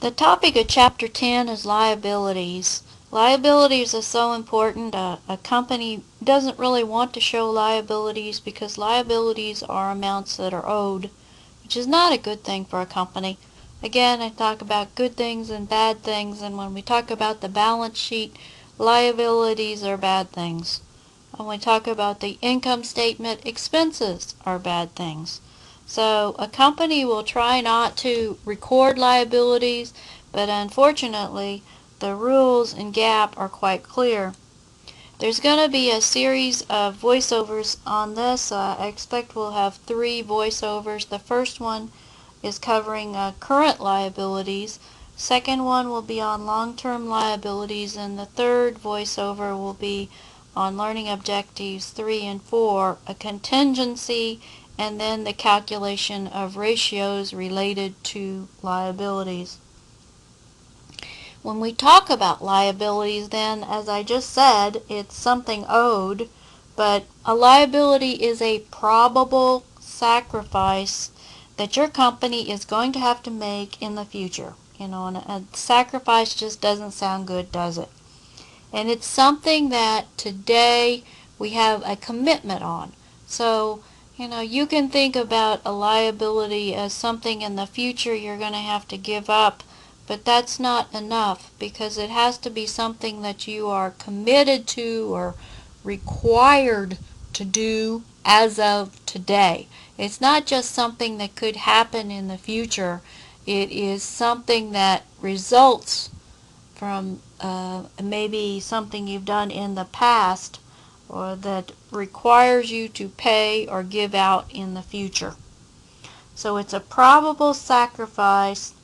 The topic of Chapter 10 is liabilities. Liabilities are so important. A company doesn't really want to show liabilities because liabilities are amounts that are owed, which is not a good thing for a company. Again, I talk about good things and bad things, and when we talk about the balance sheet, liabilities are bad things. When we talk about the income statement, expenses are bad things. So a company will try not to record liabilities, but unfortunately the rules in GAAP are quite clear. There's going to be a series of voiceovers on this. I expect we'll have 3 voiceovers. The first one is covering current liabilities. Second one will be on long-term liabilities, and the third voiceover will be on learning objectives 3 and 4, a contingency, and then the calculation of ratios related to liabilities. When we talk about liabilities, then, as I just said, it's something owed, but a liability is a probable sacrifice that your company is going to have to make in the future. And a sacrifice just doesn't sound good, does it? And it's something that today we have a commitment on. So, you can think about a liability as something in the future you're going to have to give up, but that's not enough because it has to be something that you are committed to or required to do as of today. It's not just something that could happen in the future. It is something that results from maybe something you've done in the past or that requires you to pay or give out in the future. So it's a probable sacrifice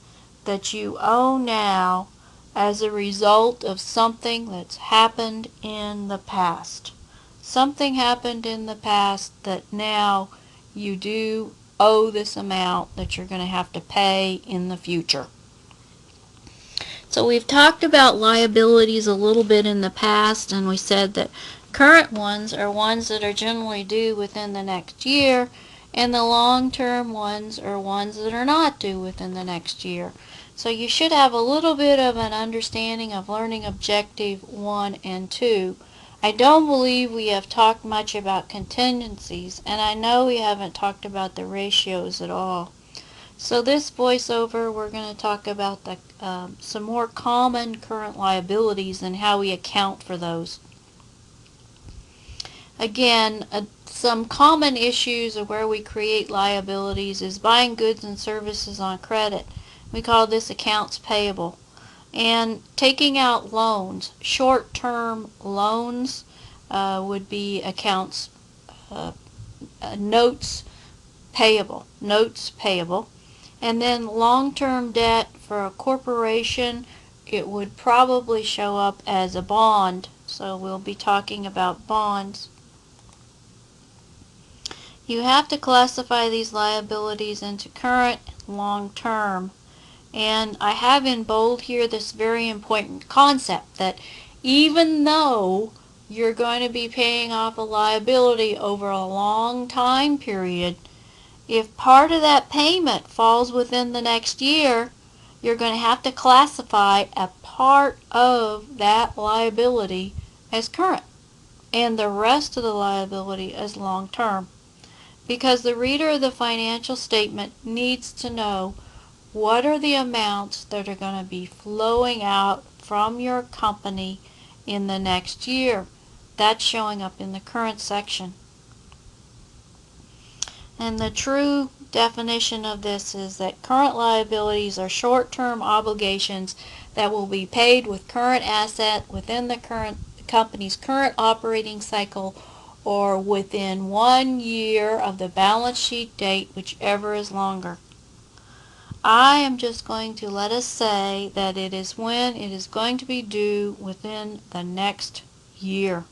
that you owe now as a result of something that's happened in the past. Something happened in the past that now you do owe this amount that you're going to have to pay in the future. So we've talked about liabilities a little bit in the past, and we said that current ones are ones that are generally due within the next year, and the long-term ones are ones that are not due within the next year. So you should have a little bit of an understanding of learning objective 1 and 2. I don't believe we have talked much about contingencies, and I know we haven't talked about the ratios at all. So this voiceover, we're going to talk about some more common current liabilities and how we account for those. Again, some common issues of where we create liabilities is buying goods and services on credit. We call this accounts payable. And taking out loans, short-term loans would be accounts notes payable. And then long-term debt for a corporation, it would probably show up as a bond. So we'll be talking about bonds. You have to classify these liabilities into current and long-term. And I have in bold here this very important concept that even though you're going to be paying off a liability over a long time period, if part of that payment falls within the next year, you're going to have to classify a part of that liability as current and the rest of the liability as long-term, because the reader of the financial statement needs to know what are the amounts that are going to be flowing out from your company in the next year. That's showing up in the current section. And the true definition of this is that current liabilities are short-term obligations that will be paid with current asset within the company's current operating cycle or within 1 year of the balance sheet date, whichever is longer. I am just going to let us say that it is when it is going to be due within the next year.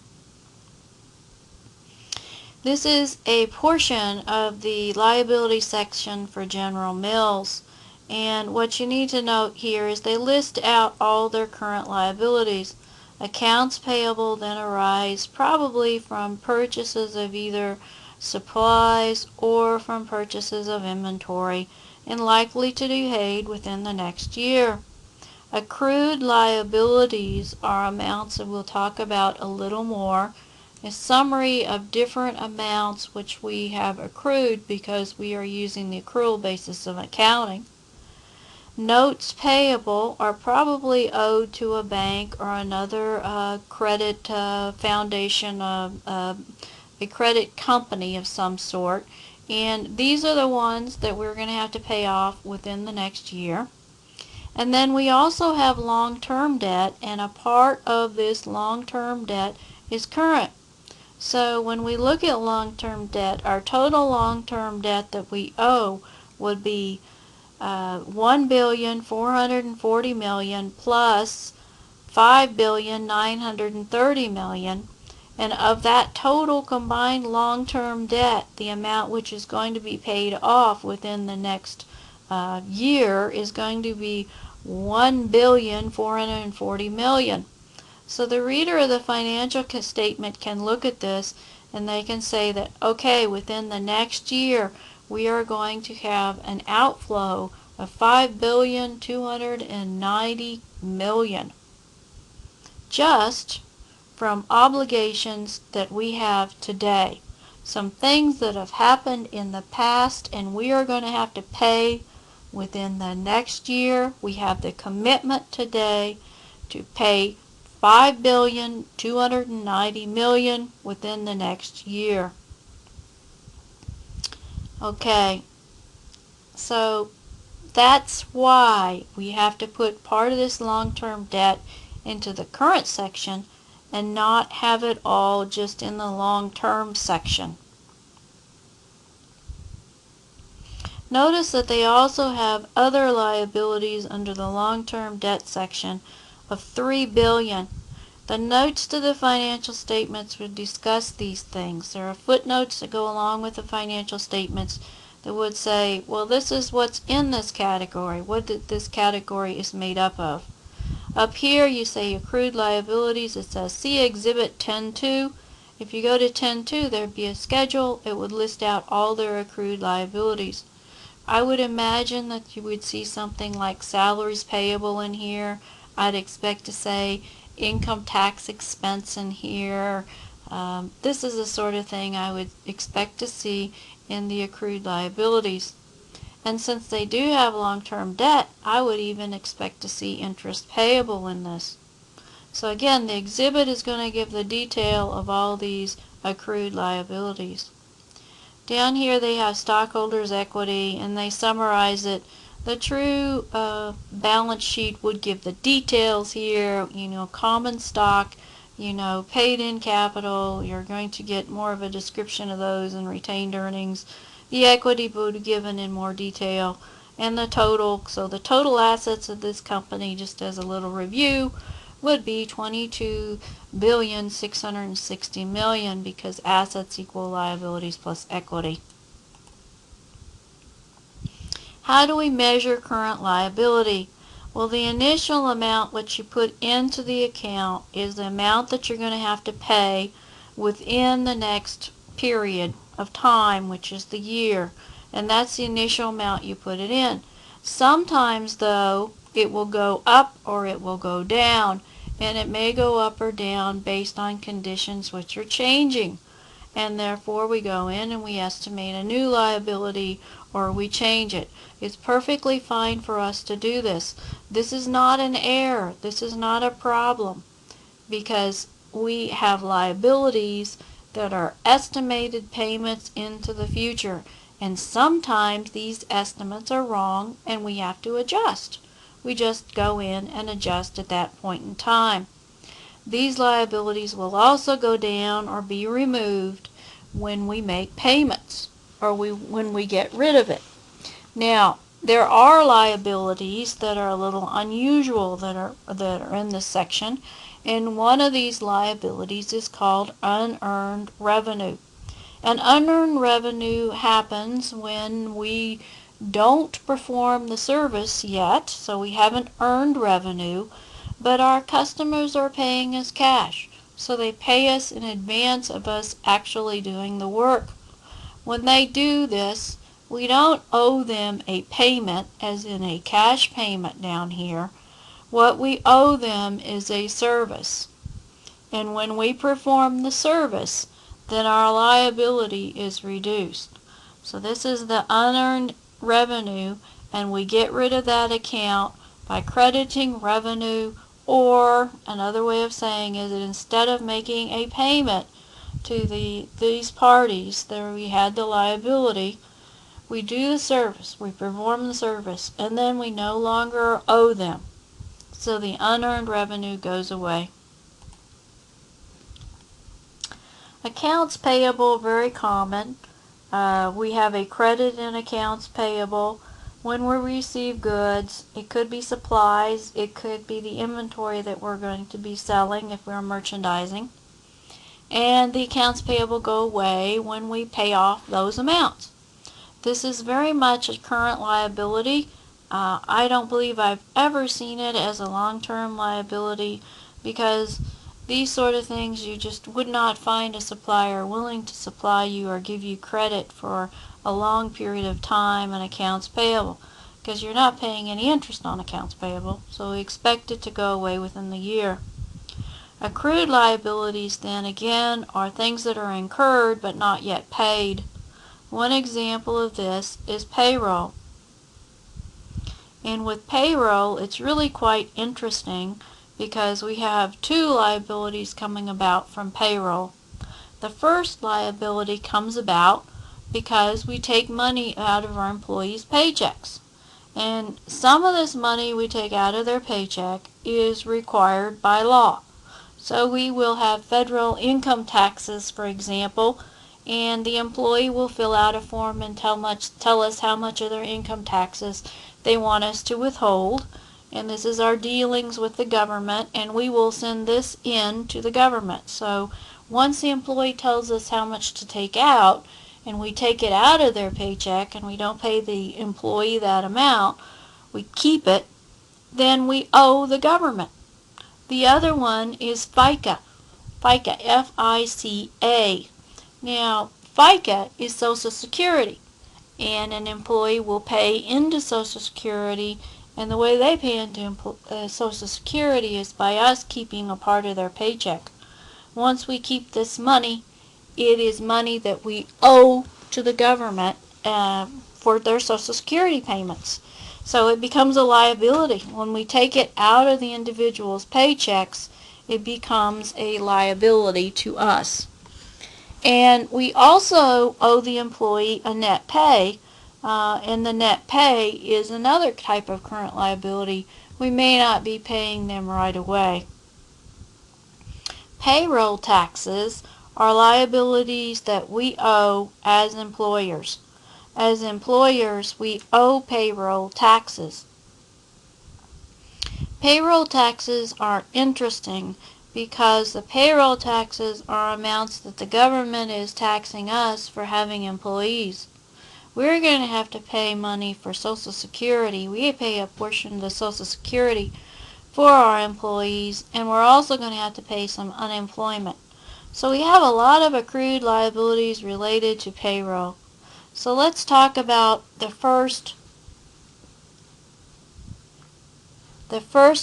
This is a portion of the liability section for General Mills, and what you need to note here is they list out all their current liabilities. Accounts payable then arise probably from purchases of either supplies or from purchases of inventory and likely to be paid within the next year. Accrued liabilities are amounts that we'll talk about a little more. A summary of different amounts which we have accrued because we are using the accrual basis of accounting. Notes payable are probably owed to a bank or another credit foundation, a credit company of some sort. And these are the ones that we're going to have to pay off within the next year. And then we also have long-term debt, and a part of this long-term debt is current. So when we look at long-term debt, our total long-term debt that we owe would be $1,440,000,000 plus $5,930,000,000. And of that total combined long-term debt, the amount which is going to be paid off within the next year is going to be $1,440,000,000. So the reader of the financial statement can look at this and they can say that, okay, within the next year we are going to have an outflow of $5,290,000,000 just from obligations that we have today. Some things that have happened in the past and we are going to have to pay within the next year. We have the commitment today to pay $5,290,000,000 within the next year. Okay, so that's why we have to put part of this long-term debt into the current section and not have it all just in the long-term section. Notice that they also have other liabilities under the long-term debt section of $3 billion. The notes to the financial statements would discuss these things. There are footnotes that go along with the financial statements that would say, well, this is what's in this category, what this category is made up of. Up here you say accrued liabilities. It says see Exhibit 10.2. If you go to 10.2, there'd be a schedule. It would list out all their accrued liabilities. I would imagine that you would see something like salaries payable in here. I'd expect to say income tax expense in here. This is the sort of thing I would expect to see in the accrued liabilities. And since they do have long-term debt, I would even expect to see interest payable in this. So again, the exhibit is going to give the detail of all these accrued liabilities. Down here they have stockholders' equity, and they summarize it. The true balance sheet would give the details here, common stock, paid-in capital. You're going to get more of a description of those and retained earnings. The equity would be given in more detail, and the total. So the total assets of this company, just as a little review, would be $22,660,000,000 because assets equal liabilities plus equity. How do we measure current liability? Well, the initial amount which you put into the account is the amount that you're going to have to pay within the next period of time, which is the year. And that's the initial amount you put it in. Sometimes, though, it will go up or it will go down. And it may go up or down based on conditions which are changing. And therefore we go in and we estimate a new liability or we change it. It's perfectly fine for us to do this. This is not an error. This is not a problem because we have liabilities that are estimated payments into the future. And sometimes these estimates are wrong and we have to adjust. We just go in and adjust at that point in time. These liabilities will also go down or be removed when we make payments or when we get rid of it. Now, there are liabilities that are a little unusual that are in this section, and one of these liabilities is called unearned revenue. And unearned revenue happens when we don't perform the service yet, so we haven't earned revenue, but our customers are paying us cash, so they pay us in advance of us actually doing the work. When they do this, we don't owe them a payment, as in a cash payment down here. What we owe them is a service. And when we perform the service, then our liability is reduced. So this is the unearned revenue, and we get rid of that account by crediting revenue, or another way of saying is that instead of making a payment to these parties that we had the liability, we do the service, we perform the service, and then we no longer owe them. So the unearned revenue goes away. Accounts payable, very common. We have a credit in accounts payable when we receive goods. It could be supplies, it could be the inventory that we're going to be selling if we're merchandising. And the accounts payable go away when we pay off those amounts. This is very much a current liability. I don't believe I've ever seen it as a long-term liability, because these sort of things, you just would not find a supplier willing to supply you or give you credit for a long period of time in accounts payable, because you're not paying any interest on accounts payable, so we expect it to go away within the year. Accrued liabilities, then again, are things that are incurred but not yet paid. One example of this is payroll. And with payroll, it's really quite interesting because we have two liabilities coming about from payroll. The first liability comes about because we take money out of our employees' paychecks. And some of this money we take out of their paycheck is required by law. So we will have federal income taxes, for example, and the employee will fill out a form and tell us how much of their income taxes they want us to withhold. And this is our dealings with the government, and we will send this in to the government. So once the employee tells us how much to take out, and we take it out of their paycheck and we don't pay the employee that amount, we keep it, then we owe the government. The other one is FICA. FICA, F-I-C-A. Now, FICA is Social Security, and an employee will pay into Social Security, and the way they pay into Social Security is by us keeping a part of their paycheck. Once we keep this money, it is money that we owe to the government for their Social Security payments. So it becomes a liability. When we take it out of the individual's paychecks, it becomes a liability to us. And we also owe the employee a net pay, and the net pay is another type of current liability. We may not be paying them right away. Payroll taxes are liabilities that we owe as employers. As employers, we owe payroll taxes. Payroll taxes are interesting because the payroll taxes are amounts that the government is taxing us for having employees. We're going to have to pay money for Social Security. We pay a portion of the Social Security for our employees, and we're also going to have to pay some unemployment. So we have a lot of accrued liabilities related to payroll. So let's talk about the first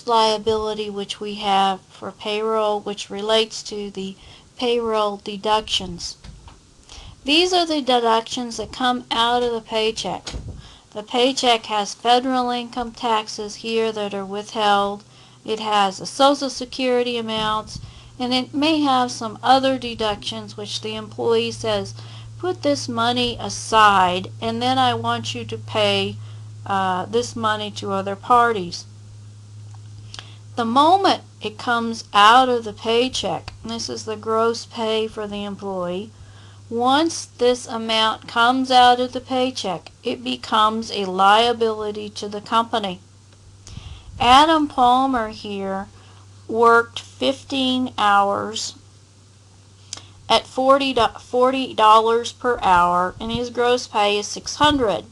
liability which we have for payroll, which relates to the payroll deductions. These are the deductions that come out of the paycheck. The paycheck has federal income taxes here that are withheld. It has the Social Security amounts, and it may have some other deductions which the employee says, put this money aside, and then I want you to pay this money to other parties. The moment it comes out of the paycheck, and this is the gross pay for the employee, once this amount comes out of the paycheck, it becomes a liability to the company. Adam Palmer here worked 15 hours at $40 per hour, and his gross pay is $600.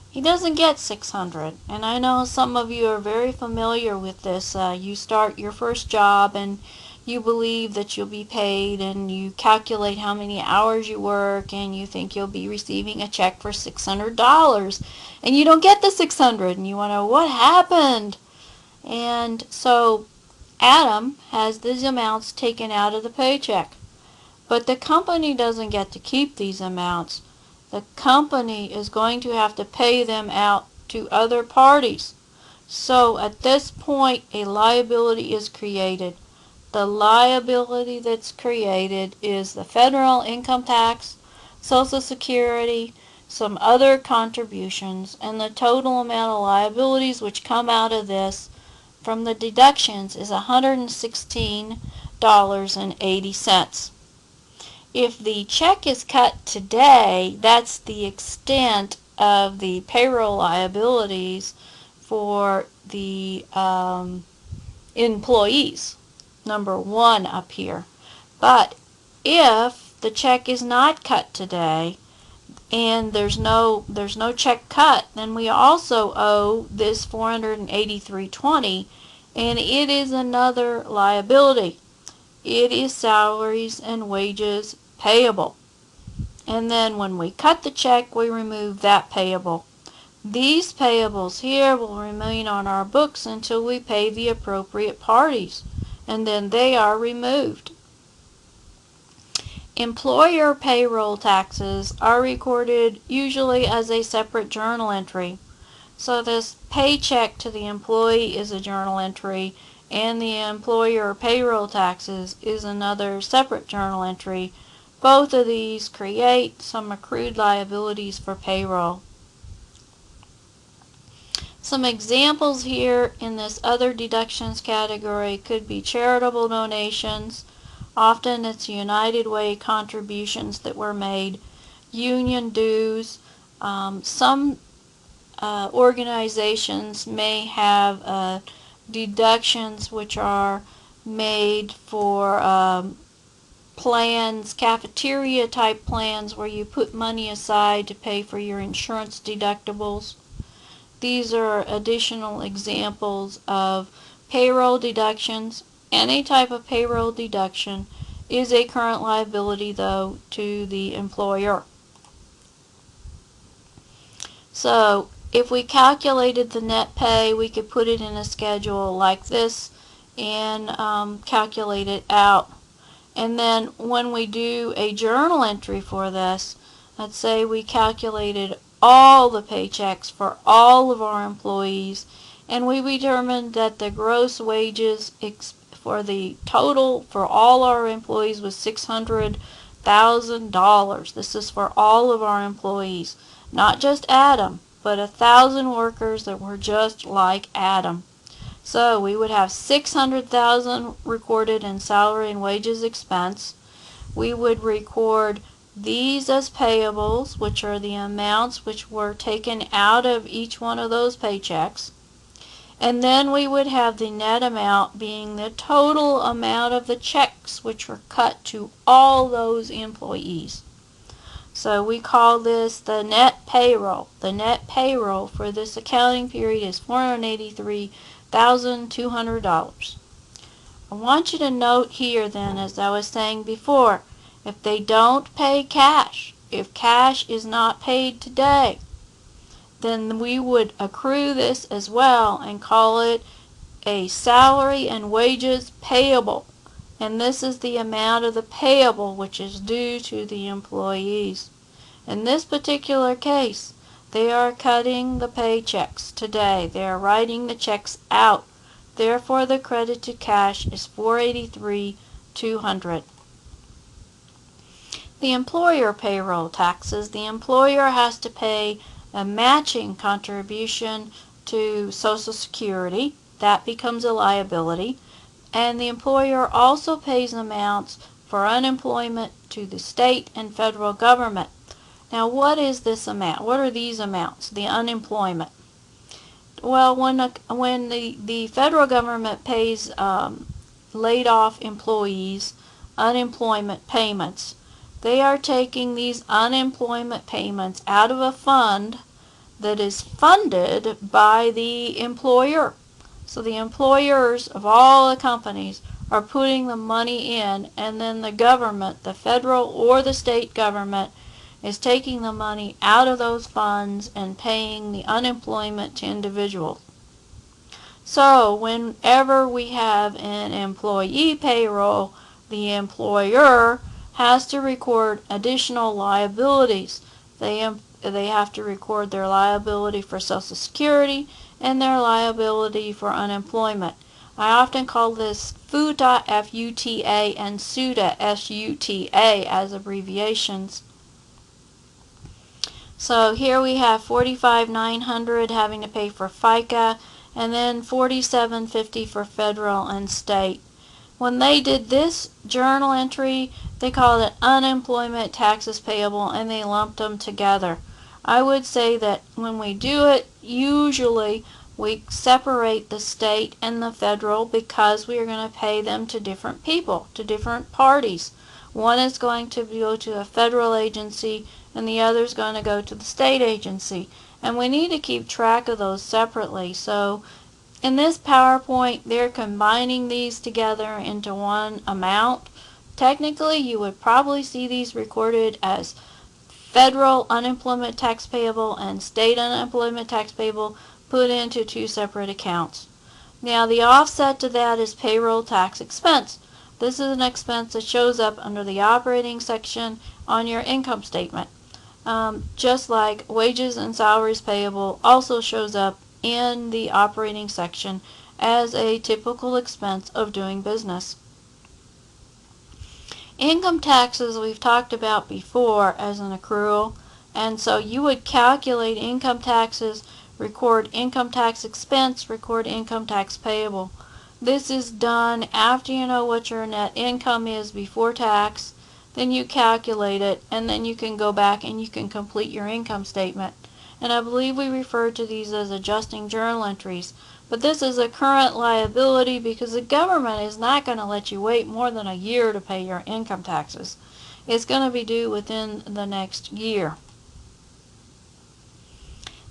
He doesn't get $600, and I know some of you are very familiar with this. You start your first job and you believe that you'll be paid, and you calculate how many hours you work, and you think you'll be receiving a check for $600, and you don't get the $600, and you want to know what happened. And so Adam has these amounts taken out of the paycheck. But the company doesn't get to keep these amounts. The company is going to have to pay them out to other parties. So at this point, a liability is created. The liability that's created is the federal income tax, Social Security, some other contributions, and the total amount of liabilities which come out of this from the deductions is $116.80. If the check is cut today, that's the extent of the payroll liabilities for the employees, number one up here. But if the check is not cut today and there's no check cut, then we also owe this $483.20, and it is another liability. It is salaries and wages payable. And then when we cut the check, we remove that payable. These payables here will remain on our books until we pay the appropriate parties, and then they are removed. Employer payroll taxes are recorded usually as a separate journal entry. So this paycheck to the employee is a journal entry, and the employer payroll taxes is another separate journal entry. Both of these create some accrued liabilities for payroll. Some examples here in this other deductions category could be charitable donations. Often it's United Way contributions that were made, union dues. Some organizations may have deductions which are made for plans, cafeteria type plans where you put money aside to pay for your insurance deductibles. These are additional examples of payroll deductions. Any type of payroll deduction is a current liability, though, to the employer. So if we calculated the net pay, we could put it in a schedule like this and calculate it out. And then when we do a journal entry for this, let's say we calculated all the paychecks for all of our employees, and we determined that the gross wages for the total for all our employees was $600,000. This is for all of our employees, not just Adam, but 1,000 workers that were just like Adam. So we would have $600,000 recorded in salary and wages expense. We would record these as payables, which are the amounts which were taken out of each one of those paychecks. And then we would have the net amount being the total amount of the checks which were cut to all those employees. So we call this the net payroll. The net payroll for this accounting period is $483,200. I want you to note here then, as I was saying before, if they don't pay cash, if cash is not paid today, then we would accrue this as well and call it a salary and wages payable. And this is the amount of the payable which is due to the employees. In this particular case, they are cutting the paychecks today. They are writing the checks out. Therefore, the credit to cash is $483,200. The employer payroll taxes. The employer has to pay a matching contribution to Social Security. That becomes a liability. And the employer also pays amounts for unemployment to the state and federal government. Now, what is this amount? What are these amounts? The unemployment. Well, when the federal government pays laid off employees unemployment payments, they are taking these unemployment payments out of a fund that is funded by the employer. So the employers of all the companies are putting the money in, and then the government, the federal or the state government, is taking the money out of those funds and paying the unemployment to individuals. So whenever we have an employee payroll, the employer has to record additional liabilities. They have to record their liability for Social Security and their liability for unemployment. I often call this FUTA, F-U-T-A, and SUTA, S-U-T-A, as abbreviations. So here we have $45,900 having to pay for FICA, and then $47.50 for federal and state. When they did this journal entry, they called it unemployment taxes payable, and they lumped them together. I would say that when we do it, usually we separate the state and the federal because we are going to pay them to different people, to different parties. One is going to go to a federal agency and the other is going to go to the state agency. And we need to keep track of those separately. So in this PowerPoint, they're combining these together into one amount. Technically, you would probably see these recorded as federal unemployment tax payable and state unemployment tax payable put into two separate accounts. Now, the offset to that is payroll tax expense. This is an expense that shows up under the operating section on your income statement. Just like wages and salaries payable also shows up in the operating section as a typical expense of doing business. Income taxes we've talked about before as an accrual, and so you would calculate income taxes, record income tax expense, record income tax payable. This is done after you know what your net income is before tax. Then you calculate it, and then you can go back and you can complete your income statement. And I believe we refer to these as adjusting journal entries. But this is a current liability because the government is not going to let you wait more than a year to pay your income taxes. It's going to be due within the next year.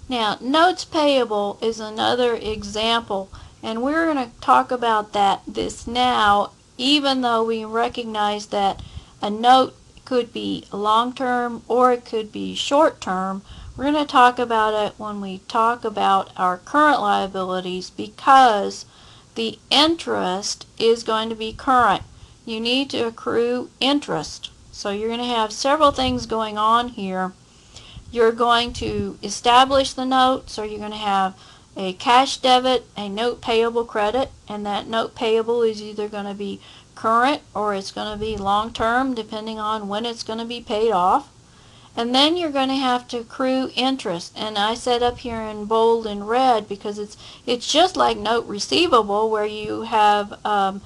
Now, notes payable is another example, and we're going to talk about this now, even though we recognize that a note could be long-term or it could be short-term. We're going to talk about it when we talk about our current liabilities because the interest is going to be current. You need to accrue interest. So you're going to have several things going on here. You're going to establish the note, so you're going to have a cash debit, a note payable credit, and that note payable is either going to be current or it's going to be long term depending on when it's going to be paid off. And then you're going to have to accrue interest, and I said up here in bold and red because it's just like note receivable where you have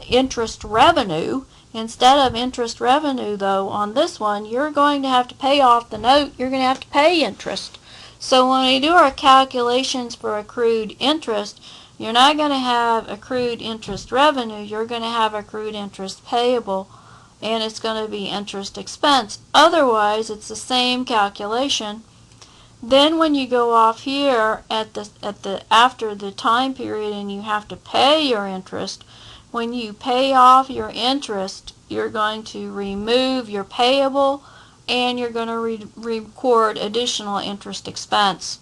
interest revenue. Instead of interest revenue, though, on this one, you're going to have to pay off the note. You're going to have to pay interest. So when we do our calculations for accrued interest, you're not going to have accrued interest revenue. You're going to have accrued interest payable, and it's going to be interest expense. Otherwise, it's the same calculation. Then when you go off here after the time period and you have to pay your interest, when you pay off your interest, you're going to remove your payable and you're going to record additional interest expense.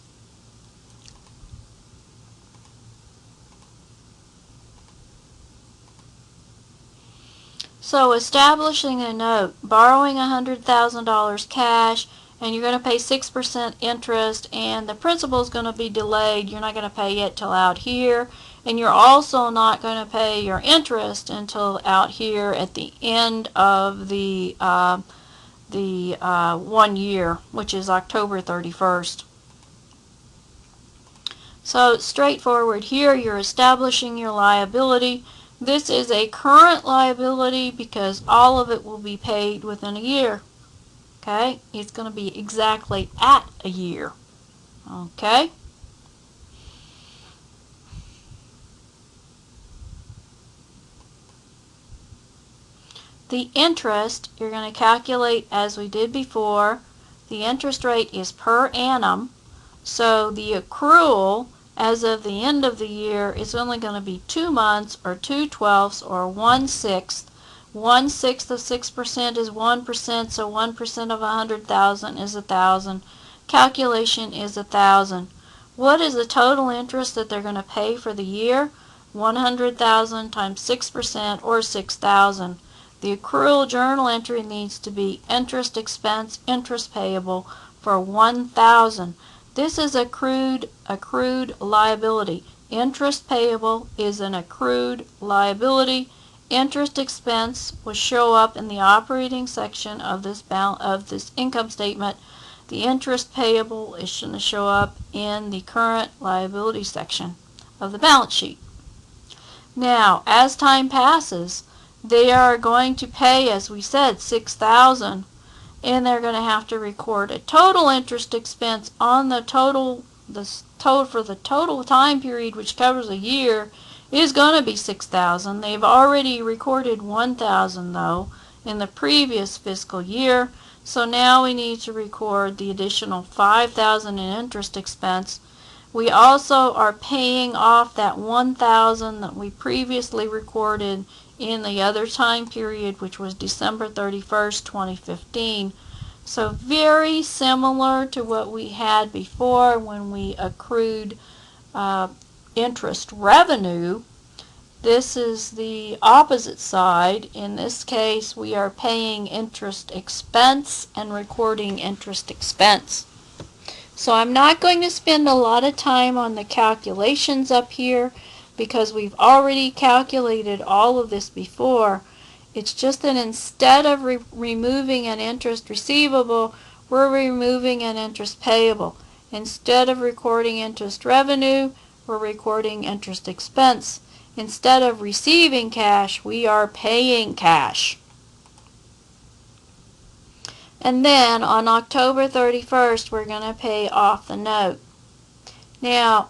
So establishing a note, borrowing $100,000 cash, and you're going to pay 6% interest, and the principal is going to be delayed. You're not going to pay it till out here, and you're also not going to pay your interest until out here at the end of the 1 year, which is October 31st. So straightforward here, you're establishing your liability. This is a current liability because all of it will be paid within a year. Okay, it's going to be exactly at a year. Okay. The interest, you're going to calculate as we did before. The interest rate is per annum. So the accrual as of the end of the year is only going to be 2 months or 2/12 or 1/6. 1/6 of 6% is 1%, so 1% of 100,000 is 1,000. Calculation is 1,000. What is the total interest that they're going to pay for the year? 100,000 times 6% or 6,000. The accrual journal entry needs to be interest expense, interest payable for 1,000. This is accrued liability. Interest payable is an accrued liability. Interest expense will show up in the operating section of this income statement. The interest payable is going to show up in the current liability section of the balance sheet. Now, as time passes, they are going to pay, as we said, 6,000, and they're going to have to record a total interest expense on the total for the total time period, which covers a year, is going to be 6,000. They've already recorded 1,000 though in the previous fiscal year, so now we need to record the additional 5,000 in interest expense. We also are paying off that 1,000 that we previously recorded in the other time period, which was December 31st, 2015. So very similar to what we had before when we accrued interest revenue. This is the opposite side. In this case, we are paying interest expense and recording interest expense. So I'm not going to spend a lot of time on the calculations up here because we've already calculated all of this before. It's just that instead of removing an interest receivable, we're removing an interest payable. Instead of recording interest revenue, we're recording interest expense. Instead of receiving cash, we are paying cash. And then on October 31st, we're going to pay off the note. Now,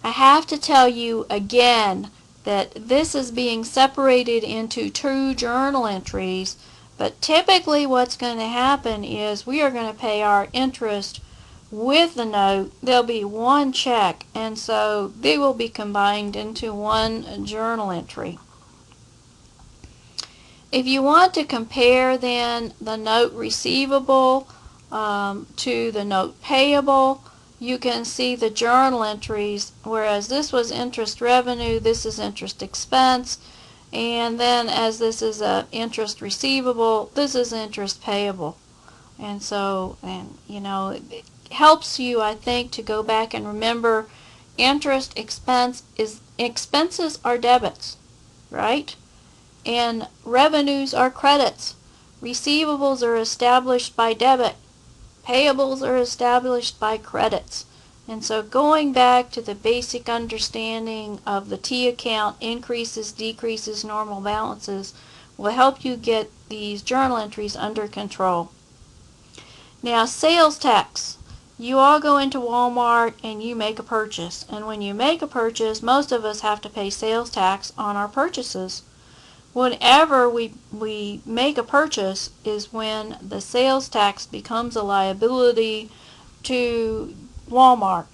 I have to tell you again that this is being separated into two journal entries, but typically what's going to happen is we are going to pay our interest with the note. There'll be one check, and so they will be combined into one journal entry. If you want to compare then the note receivable to the note payable, you can see the journal entries, whereas this was interest revenue, this is interest expense, and then as this is a interest receivable, this is interest payable. And so, it helps you, I think, to go back and remember interest expenses are debits, right? And revenues are credits. Receivables are established by debit. Payables are established by credits. And so going back to the basic understanding of the T account, increases, decreases, normal balances, will help you get these journal entries under control. Now, sales tax. You all go into Walmart and you make a purchase. And when you make a purchase, most of us have to pay sales tax on our purchases. Whenever we make a purchase is when the sales tax becomes a liability to Walmart.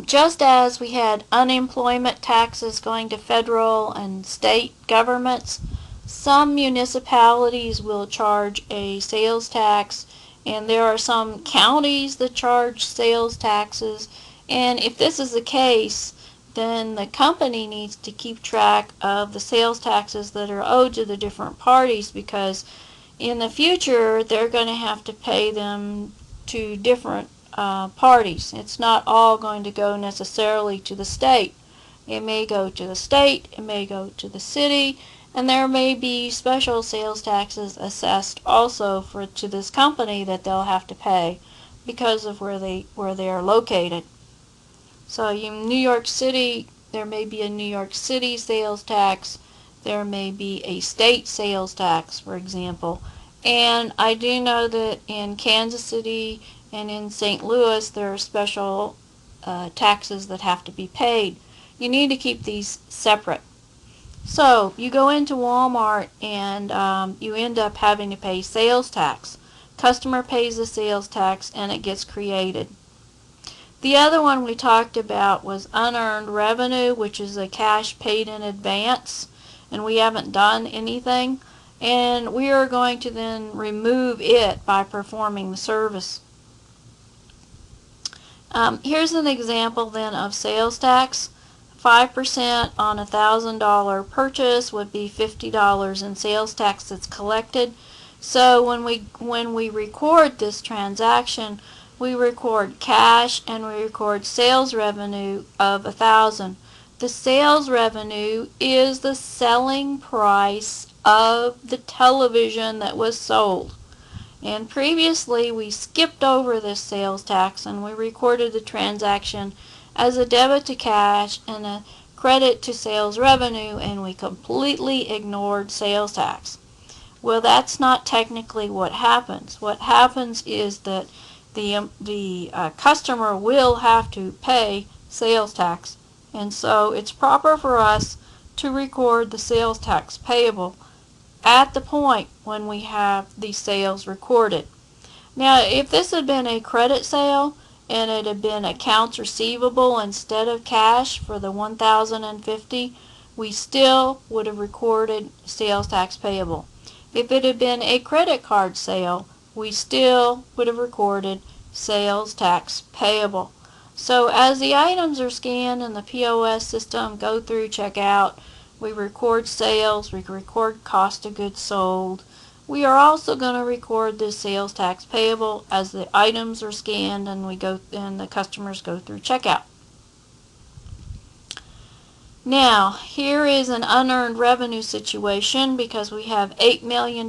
Just as we had unemployment taxes going to federal and state governments, some municipalities will charge a sales tax, and there are some counties that charge sales taxes. And if this is the case, then the company needs to keep track of the sales taxes that are owed to the different parties, because in the future they're going to have to pay them to different parties. It's not all going to go necessarily to the state. It may go to the state, it may go to the city, and there may be special sales taxes assessed also to this company that they'll have to pay because of where they are located. So in New York City, there may be a New York City sales tax. There may be a state sales tax, for example. And I do know that in Kansas City and in St. Louis, there are special taxes that have to be paid. You need to keep these separate. So you go into Walmart and you end up having to pay sales tax. Customer pays the sales tax and it gets created. The other one we talked about was unearned revenue, which is a cash paid in advance, and we haven't done anything, and we are going to then remove it by performing the service. Here's an example then of sales tax. 5% on a $1,000 purchase would be $50 in sales tax that's collected. So when we record this transaction, we record cash and we record sales revenue of 1,000. The sales revenue is the selling price of the television that was sold. And previously we skipped over this sales tax and we recorded the transaction as a debit to cash and a credit to sales revenue, and we completely ignored sales tax. Well, that's not technically what happens. What happens is that the customer will have to pay sales tax, and so it's proper for us to record the sales tax payable at the point when we have the sales recorded. Now, if this had been a credit sale and it had been accounts receivable instead of cash for the $1,050, we still would have recorded sales tax payable. If it had been a credit card sale, we still would have recorded sales tax payable. So as the items are scanned in the POS system, go through checkout, we record sales, we record cost of goods sold. We are also going to record this sales tax payable as the items are scanned and the customers go through checkout. Now, here is an unearned revenue situation because we have $8 million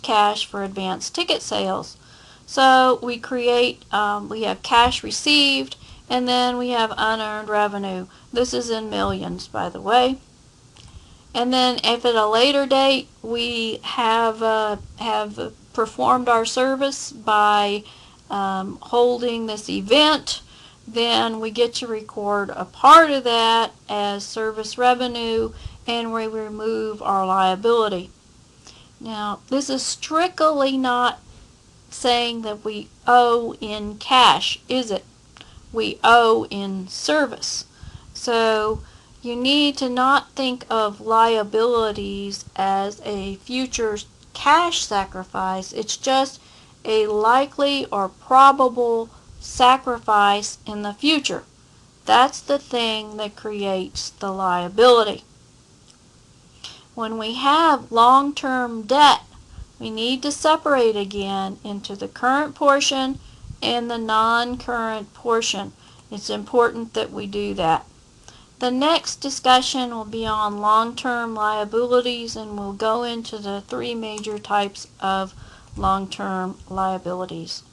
cash for advanced ticket sales. So we have cash received, and then we have unearned revenue. This is in millions, by the way. And then if at a later date we have performed our service by holding this event, then we get to record a part of that as service revenue, and we remove our liability. Now, this is strictly not saying that we owe in cash, is it? We owe in service. So you need to not think of liabilities as a future cash sacrifice. It's just a likely or probable sacrifice in the future. That's the thing that creates the liability. When we have long-term debt, we need to separate again into the current portion and the non-current portion. It's important that we do that. The next discussion will be on long-term liabilities, and we'll go into the three major types of long-term liabilities.